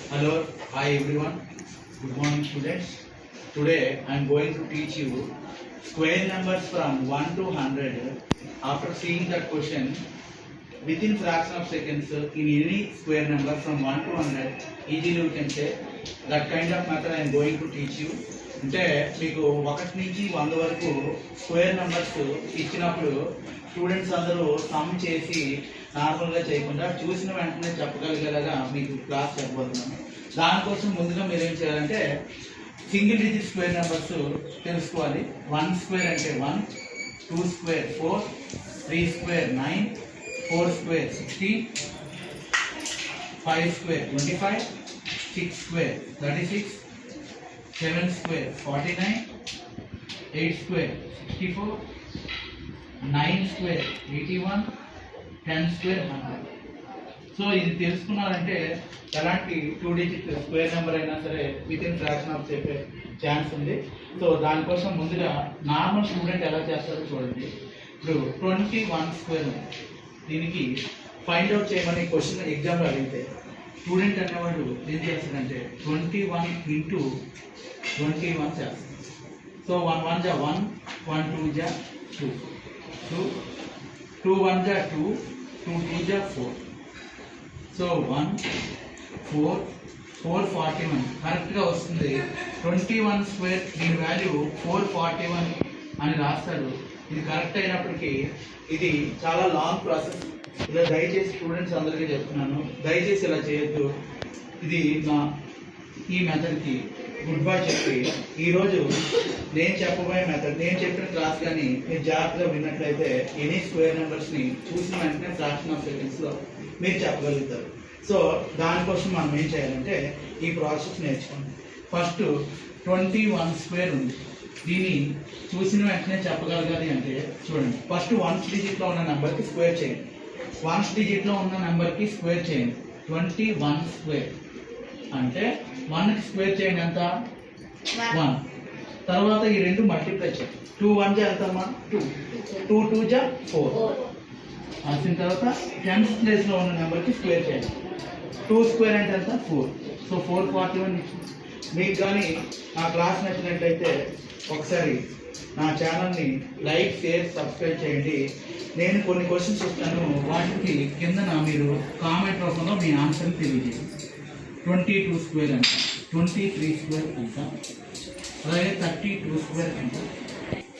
Hello, hi everyone. Good morning, students. Today I am going to teach you square numbers from 1 to 100. After seeing that question, within fraction of seconds, in any square number from 1 to 100, easily you can say that kind of method I am going to teach you. అంటే మీకు 1 నుంచి 100 వరకు square numbers ఇచ్చినప్పుడు students అందరూ some చేసి నార్మల్గా చేయకుండా చూసిన వెంటనే చెప్పగలిగేలాగా మీకు క్లాస్ చెప్పబోతున్నాను. దానికోసం ముందుగా మీరు ఏం చేయాలంటే సింగిల్ డిజిట్ స్క్వేర్ నెంబర్స్ తెలుసుకోవాలి. 1 స్క్వేర్ అంటే 1, 2 square 4, 3 square 9, 4 square 16, 5 square 25, 6 square 36, 7 square 49, 8 square 64, 9 square 81, 10 square 100. So ఇది తెలుసుకున్నారంటే ఎలాంటి 2 డిజిట్ స్క్వేర్ నెంబర్ అయినా సరే వితిన్ ఫ్రాక్షన్ ఆఫ్ చెప్పే ఛాన్స్ ఉంది. సో దానికోసం ముందుగా నార్మల్ స్టూడెంట్ ఎలా చేస్తారో చూడండి. ఇప్పుడు 21 స్క్వేర్ ఉంది, దీనికి ఫైండ్ అవుట్ చేయమని క్వశ్చన్ ఎగ్జామ్లో అడిగితే స్టూడెంట్ అనేవాడు ఏం చేస్తాడంటే 21 ఇంటూ 21 చేస్తాడు. సో 1 1 జా 1, 1 2 జా 2, 2 1 జా 2, 2 2 జా 4. సో 1 4 441 కరెక్ట్గా వస్తుంది. 21 స్క్వేర్ దీని వాల్యూ 441 అని రాస్తాడు. ఇది కరెక్ట్ అయినప్పటికీ ఇది చాలా లాంగ్ ప్రాసెస్. ఇలా దయచేసి స్టూడెంట్స్ అందరికీ చెప్తున్నాను, దయచేసి ఇలా చేయొద్దు. ఇది నా ఈ మెథడ్కి గుడ్ బై చెప్పి ఈరోజు నేను చెప్పబోయే మెథడ్, నేను చెప్పిన క్లాస్ కానీ మీరు జాగ్రత్తగా విన్నట్లయితే ఎనీ స్క్వేర్ నెంబర్స్ని చూసిన వెంటనే ఫ్రాక్షన్ ఆఫ్ సెకండ్స్లో మీరు చెప్పగలుగుతారు. సో దానికోసం మనం ఏం చేయాలంటే ఈ ప్రాసెస్ నేర్చుకోండి. ఫస్ట్ 21 స్క్వేర్ ఉంది, దీన్ని చూసిన వెంటనే చెప్పగలగాలి అంటే చూడండి. ఫస్ట్ 1th డిజిట్లో ఉన్న నెంబర్కి స్క్వేర్ చేయండి. 1th డిజిట్లో ఉన్న నెంబర్కి స్క్వేర్ చేయండి. 21 స్క్వేర్ అంటే 1కి స్క్వేర్ చేయండి ఎంత 1. తర్వాత ఈ రెండు మల్టిప్లై చేయండి. 2 1 జా ఎంతమ్మా 2, 2 2 జా 4. వచ్చిన తర్వాత 10th ప్లేస్లో ఉన్న నెంబర్కి స్క్వేర్ చేయండి. 2 స్క్వేర్ అంటే ఎంత 4. సో 441. మీకు కానీ నా క్లాస్ నచ్చినట్లయితే ఒకసారి నా ఛానల్ని లైక్ షేర్ సబ్స్క్రైబ్ చేయండి. నేను కొన్ని క్వశ్చన్స్ ఇస్తాను, వాటికి కిందన మీరు కామెంట్ రూపంలో మీ ఆన్సర్ని తెలియజేయండి. 22 స్క్వేర్ అంట, 23 స్క్వేర్ అంట, అలాగే 32 స్క్వేర్ అంట,